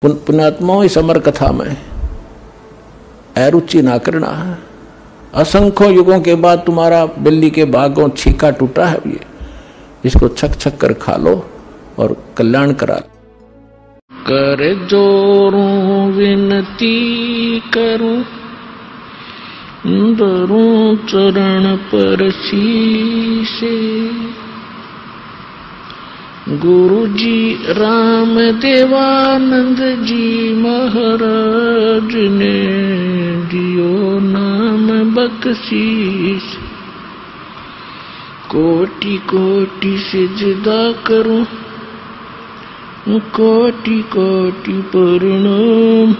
पुण्यात्माओं इस अमर कथा में अरुचि ना करना है। असंख्यों युगों के बाद तुम्हारा बिल्ली के भागों छीका टूटा है, ये इसको छक छक कर खा लो और कल्याण करा लो। कर जोरूं विनती करूं, धरूं चरण पर शीशे। गुरु जी राम देवानंद जी महाराज ने दियो नाम बख्शीश। कोटि कोटि सिजदा करूं, कोटि कोटि प्रणाम।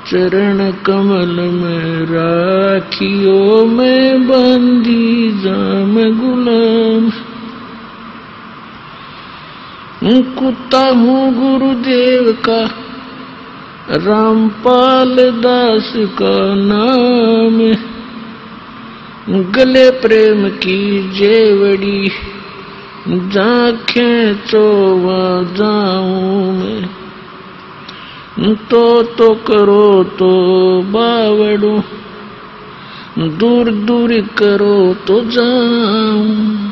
चरण कमल में राखियो मैं बंदी जाम गुलाम। कुत्ता हूँ गुरुदेव का, रामपाल दास का नाम। गले प्रेम की जेवड़ी, जाखें चोवा जाऊं मैं। तो करो तो बावड़ू, दूर दूर करो तो जाऊं।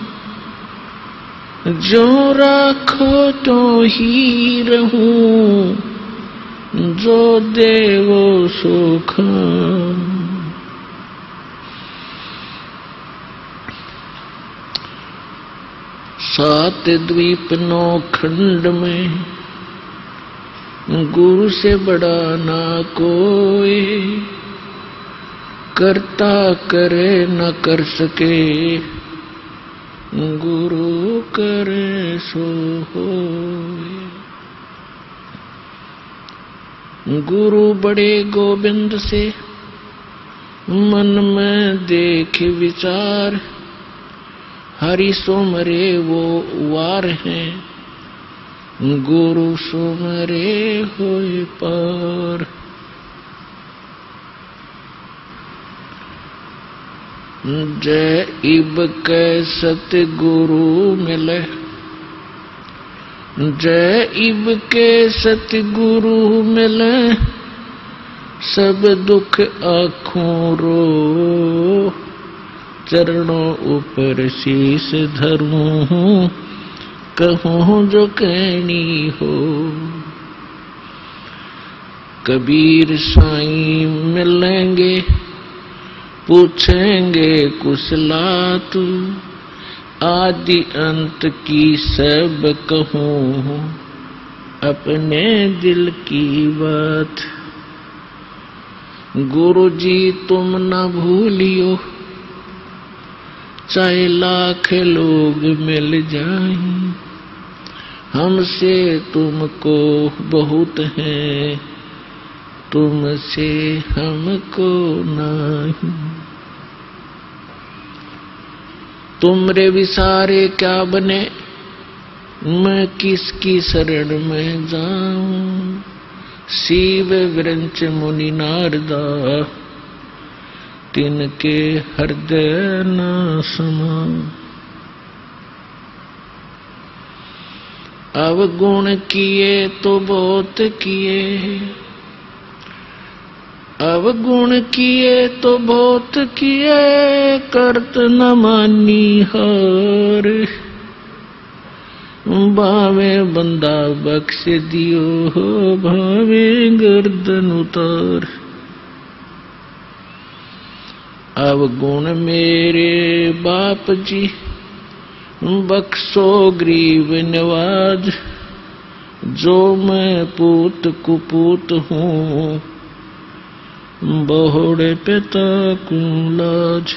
जो राखो तो ही रहूं, जो देवो सो खाऊं। सात द्वीप नौ खंड में गुरु से बड़ा ना कोई। करता करे न कर सके, गुरु करे सो होए। गुरु बड़े गोविंद से मन में देख विचार। हरि सो मरे वो वार हैं, गुरु सो मरे होए पार। जय इब के सतगुरु मिले, जय इब के सतगुरु मिले। सब दुख आँखों रो, चरणों ऊपर शीश धरूं। कहूँ जो कहनी हो, कबीर साईं मिलेंगे, पूछेंगे कुशलात। आदि अंत की सब कहूँ, अपने दिल की बात। गुरु जी तुम न भूलियो, चाहे लाख लोग मिल जाएं। हमसे तुमको बहुत है, तुमसे हमको नहीं। तुमरे विसारे क्या बने, मैं किसकी शरण में जाऊं। शिव विरंच मुनि नारदा, तिनके हृदय न समाऊं। अवगुण किए तो बहुत किए, अवगुण किए तो बहुत किए। करत न मानी हार, भावे बंदा बख्श दियो, भावे गर्दन उतार। अवगुण मेरे बाप जी, बख्शो गरीब नवाज। जो मैं पूत कुपूत हूँ, बहुड़े पिता को लाज।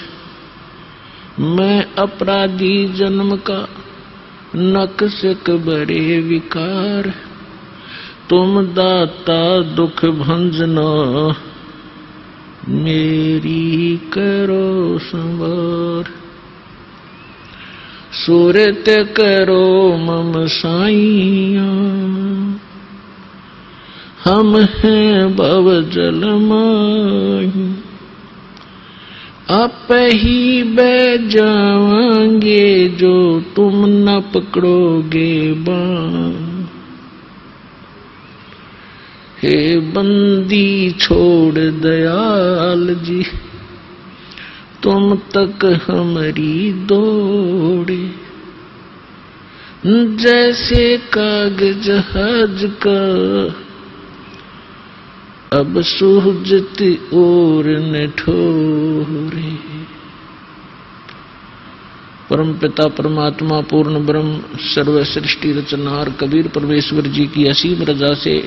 मैं अपराधी जन्म का, नक्सक बड़े विकार। तुम दाता दुख भंजना, मेरी करो संवार। सूरत करो मम साईया, हम हैं भव जल माही। आप ही बह जावांगे, जो तुम न पकड़ोगे बाँ। हे बंदी छोड़ दयाल जी, तुम तक हमारी दौड़े। जैसे कागज जहाज का अब सूझती और न ठोरे। परम पिता परमात्मा पूर्ण ब्रह्म सर्व सृष्टि रचनार कबीर परमेश्वर जी की असीम रजा से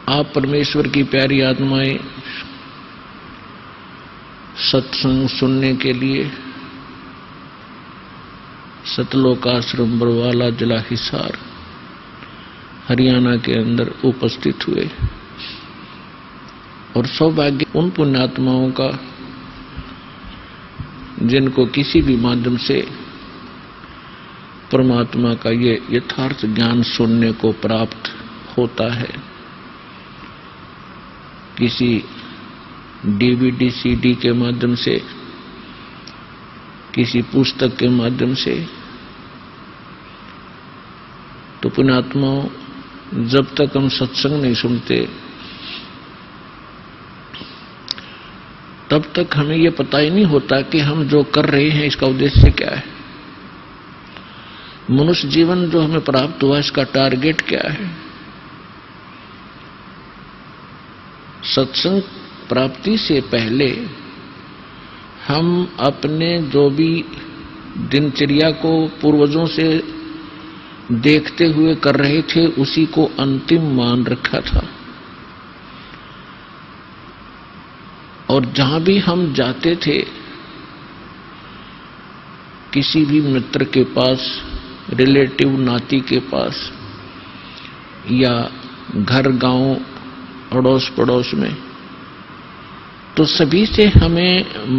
आप परमेश्वर की प्यारी आत्माएं सत्संग सुनने के लिए सतलोक आश्रम बरवाला जिला हिसार हरियाणा के अंदर उपस्थित हुए। और सौभाग्य उन पुण्यात्माओं का जिनको किसी भी माध्यम से परमात्मा का ये यथार्थ ज्ञान सुनने को प्राप्त होता है, किसी डीवीडी सीडी के माध्यम से, किसी पुस्तक के माध्यम से। तो पुण्यात्माओं, जब तक हम सत्संग नहीं सुनते तब तक हमें यह पता ही नहीं होता कि हम जो कर रहे हैं इसका उद्देश्य क्या है। मनुष्य जीवन जो हमें प्राप्त हुआ इसका टारगेट क्या है। सत्संग प्राप्ति से पहले हम अपने जो भी दिनचर्या को पूर्वजों से देखते हुए कर रहे थे उसी को अंतिम मान रखा था। और जहां भी हम जाते थे, किसी भी मित्र के पास, रिलेटिव नाती के पास या घर गांव अड़ोस पड़ोस में, तो सभी से हमें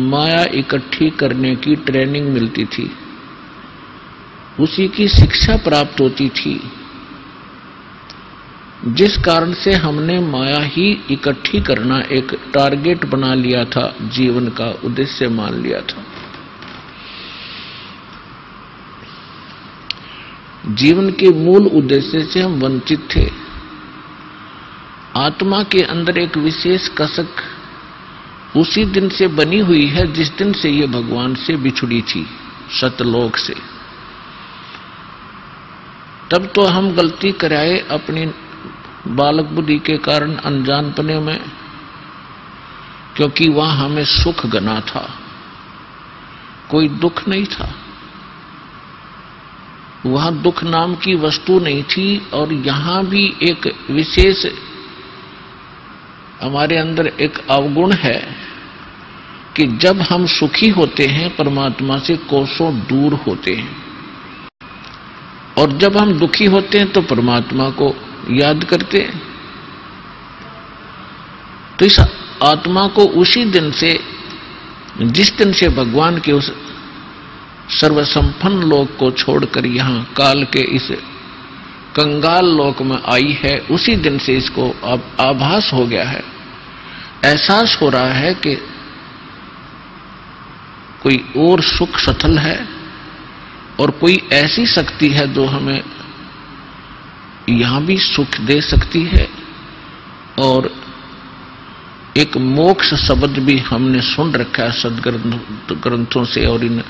माया इकट्ठी करने की ट्रेनिंग मिलती थी, उसी की शिक्षा प्राप्त होती थी, जिस कारण से हमने माया ही इकट्ठी करना एक टारगेट बना लिया था, जीवन का उद्देश्य मान लिया था। जीवन के मूल उद्देश्य से हम वंचित थे। आत्मा के अंदर एक विशेष कसक उसी दिन से बनी हुई है जिस दिन से ये भगवान से बिछुड़ी थी, सतलोक से। तब तो हम गलती कराए अपनी बालक बुद्धि के कारण, अनजानपने में, क्योंकि वहां हमें सुख गना था, कोई दुख नहीं था। वहां दुख नाम की वस्तु नहीं थी। और यहां भी एक विशेष हमारे अंदर एक अवगुण है कि जब हम सुखी होते हैं परमात्मा से कोसों दूर होते हैं, और जब हम दुखी होते हैं तो परमात्मा को याद करते हैं। तो इस आत्मा को उसी दिन से, जिस दिन से भगवान के उस सर्वसंपन्न लोक को छोड़कर यहां काल के इस कंगाल लोक में आई है, उसी दिन से इसको अब आभास हो गया है, एहसास हो रहा है कि कोई और सुख सथल है और कोई ऐसी शक्ति है जो हमें यहां भी सुख दे सकती है। और एक मोक्ष शब्द भी हमने सुन रखा है सदग्रंथों से और इन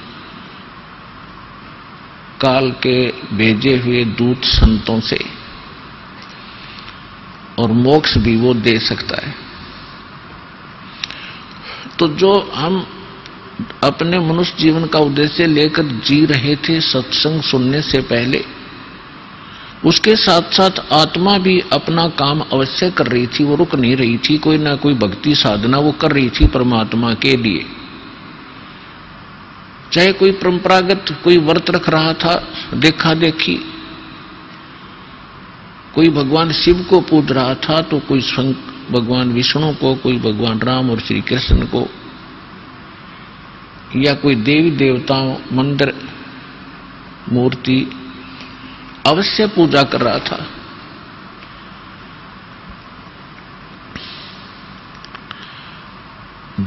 काल के भेजे हुए दूत संतों से, और मोक्ष भी वो दे सकता है। तो जो हम अपने मनुष्य जीवन का उद्देश्य लेकर जी रहे थे सत्संग सुनने से पहले, उसके साथ साथ आत्मा भी अपना काम अवश्य कर रही थी, वो रुक नहीं रही थी। कोई ना कोई भक्ति साधना वो कर रही थी परमात्मा के लिए। चाहे कोई परंपरागत कोई व्रत रख रहा था, देखा देखी, कोई भगवान शिव को पूज रहा था, तो कोई भगवान विष्णु को, कोई भगवान राम और श्री कृष्ण को, या कोई देवी देवताओं मंदिर मूर्ति अवश्य पूजा कर रहा था।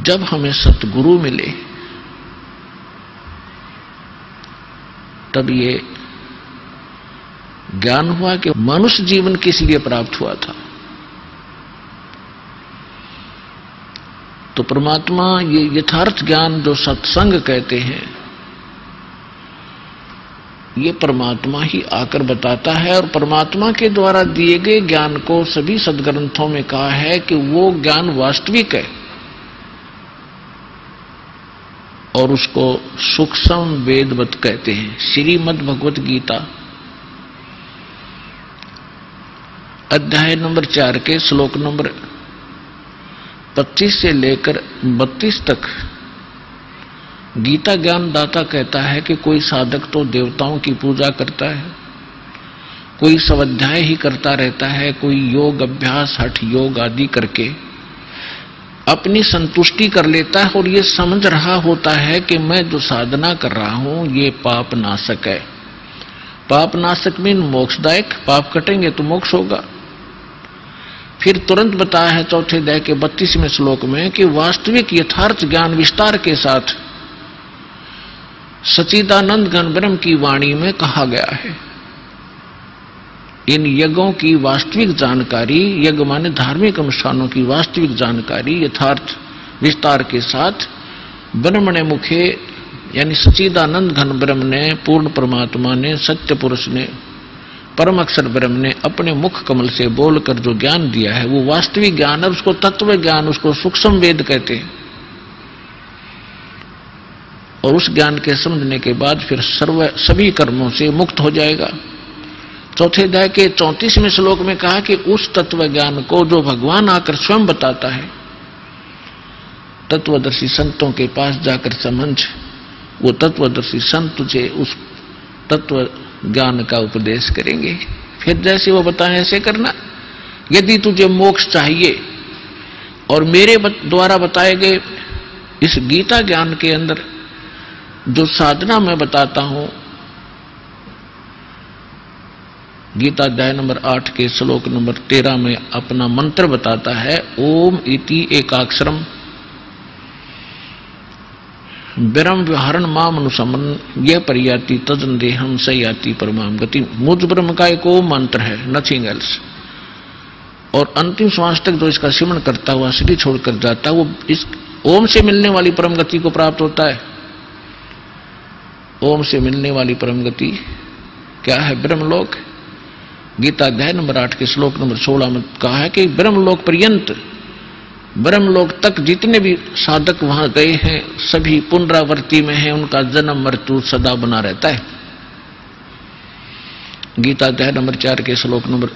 जब हमें सतगुरु मिले तब ये ज्ञान हुआ कि मनुष्य जीवन किस लिए प्राप्त हुआ था। तो परमात्मा ये यथार्थ ज्ञान जो सत्संग कहते हैं, ये परमात्मा ही आकर बताता है। और परमात्मा के द्वारा दिए गए ज्ञान को सभी सदग्रंथों में कहा है कि वो ज्ञान वास्तविक है और उसको सूक्ष्म वेदवत कहते हैं। श्रीमद् भगवत गीता अध्याय नंबर 4 के श्लोक नंबर 25 से लेकर 32 तक गीता ज्ञान दाता कहता है कि कोई साधक तो देवताओं की पूजा करता है, कोई स्वाध्याय ही करता रहता है, कोई योग अभ्यास हठ योग आदि करके अपनी संतुष्टि कर लेता है और ये समझ रहा होता है कि मैं जो साधना कर रहा हूं ये पाप नाशक है। पाप नाशक मीन मोक्षदायक, पाप कटेंगे तो मोक्ष होगा। फिर तुरंत बताया है चौथे अध्याय के 32वें श्लोक में कि वास्तविक यथार्थ ज्ञान विस्तार के साथ सच्चिदानंद घन ब्रह्म की वाणी में कहा गया है। इन यज्ञों की वास्तविक जानकारी, यज्ञ माने धार्मिक अनुष्ठानों की वास्तविक जानकारी यथार्थ विस्तार के साथ ब्रह्म ने मुखे यानी सच्चिदानंद घन ब्रह्म ने, पूर्ण परमात्मा ने, सत्य पुरुष ने, परम अक्षर ब्रह्म ने अपने मुख कमल से बोलकर जो ज्ञान दिया है वो वास्तविक ज्ञान है। उसको तत्व ज्ञान, उसको सूक्ष्म वेद कहते हैं। और उस ज्ञान के समझने के बाद फिर सभी कर्मों से मुक्त हो जाएगा। चौथे अध्याय के 34वें श्लोक में कहा कि उस तत्व ज्ञान को जो भगवान आकर स्वयं बताता है, तत्वदर्शी संतों के पास जाकर समझ, वो तत्वदर्शी संत तुझे उस तत्व ज्ञान का उपदेश करेंगे। फिर जैसे वो बताएं ऐसे करना। यदि तुझे मोक्ष चाहिए और मेरे द्वारा बताए गए इस गीता ज्ञान के अंदर जो साधना मैं बताता हूं, गीता अध्याय नंबर 8 के श्लोक नंबर 13 में अपना मंत्र बताता है, ओम इति एकाक्षरम ब्रह्म व्यवहारण माम अनुसमन यह परियाति तजन देहम स याति परमाम गति। मुझ ब्रह्म का एक ओम मंत्र है, नथिंग एल्स। और अंतिम श्वास तक जो इसका सिमरण करता हुआ शरीर छोड़कर जाता है वो इस ओम से मिलने वाली परम गति को प्राप्त होता है। ओम से मिलने वाली परम गति क्या है? ब्रह्मलोक। गीता अध्याय नंबर 8 के श्लोक नंबर 16 में कहा है कि ब्रह्मलोक पर्यंत, ब्रह्मलोक तक जितने भी साधक वहां गए हैं सभी पुनरावृत्ति में हैं, उनका जन्म मृत्यु सदा बना रहता है। गीता अध्याय नंबर 4 के श्लोक नंबर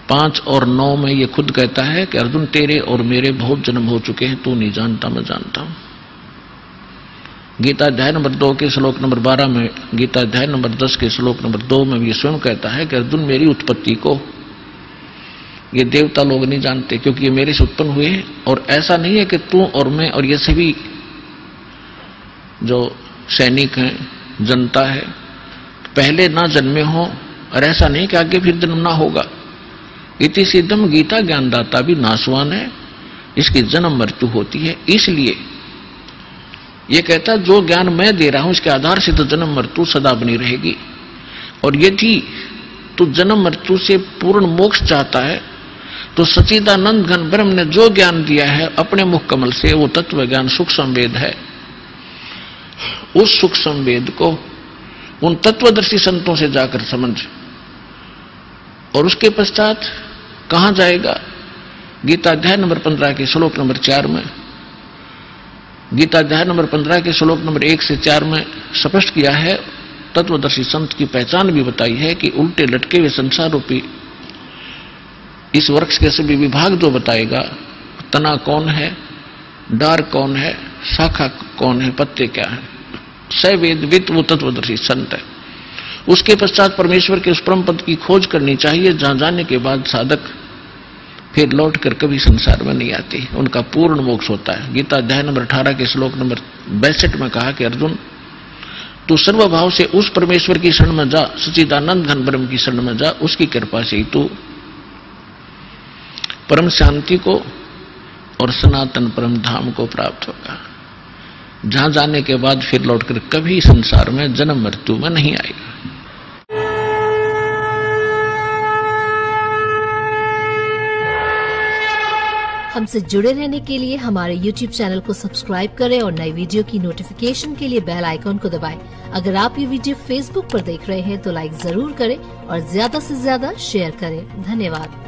5 और 9 में ये खुद कहता है कि अर्जुन तेरे और मेरे बहुत जन्म हो चुके हैं, तू नहीं जानता मैं जानता हूं। गीता अध्याय नंबर 2 के श्लोक नंबर 12 में, गीता अध्याय नंबर 10 के श्लोक नंबर 2 में ये स्वयं कहता है कि अर्जुन मेरी उत्पत्ति को ये देवता लोग नहीं जानते क्योंकि ये मेरे से उत्पन्न हुए हैं। और ऐसा नहीं है कि तू और मैं और ये सभी जो सैनिक हैं, जनता है, पहले ना जन्मे हो, और ऐसा नहीं कि आगे फिर जन्म ना होगा। इति सिद्धम गीता ज्ञानदाता भी नाशवान है, इसकी जन्म मृत्यु होती है। इसलिए ये कहता जो ज्ञान मैं दे रहा हूं इसके आधार से तो जन्म मृत्यु सदा बनी रहेगी। और यदि तू जन्म मृत्यु से पूर्ण मोक्ष चाहता है तो सच्चिदानंद घन ब्रह्म ने जो ज्ञान दिया है अपने मुख कमल से, वो तत्व ज्ञान सूक्ष्म वेद है। उस सूक्ष्म वेद को उन तत्वदर्शी संतों से जाकर समझ। और उसके पश्चात कहां जाएगा? गीता अध्याय नंबर 15 के श्लोक नंबर 4 में, गीता अध्याय नंबर 15 के श्लोक नंबर 1 से 4 में स्पष्ट किया है, तत्वदर्शी संत की पहचान भी बताई है कि उल्टे लटके हुए संसार रूपी इस वृक्ष के सभी विभाग जो बताएगा, तना कौन है, डार कौन है, शाखा कौन है, पत्ते क्या है, सवेदवित वो तत्वदर्शी संत है। उसके पश्चात परमेश्वर के उस परम पद की खोज करनी चाहिए जहां जाने के बाद साधक फिर लौट कर कभी संसार में नहीं आती, उनका पूर्ण मोक्ष होता है। गीता अध्याय नंबर 18 के श्लोक नंबर 62 में कहा कि अर्जुन तू सर्वभाव से उस परमेश्वर की शरण में जा, सच्चिदानंद घन ब्रह्म की शरण में जा, उसकी कृपा से ही तू परम शांति को और सनातन परम धाम को प्राप्त होगा, जहां जाने के बाद फिर लौटकर कभी संसार में जन्म मृत्यु में नहीं आएगा। हमसे जुड़े रहने के लिए हमारे YouTube चैनल को सब्सक्राइब करें और नई वीडियो की नोटिफिकेशन के लिए बेल आइकॉन को दबाएं। अगर आप ये वीडियो Facebook पर देख रहे हैं तो लाइक जरूर करें और ज्यादा से ज्यादा शेयर करें। धन्यवाद।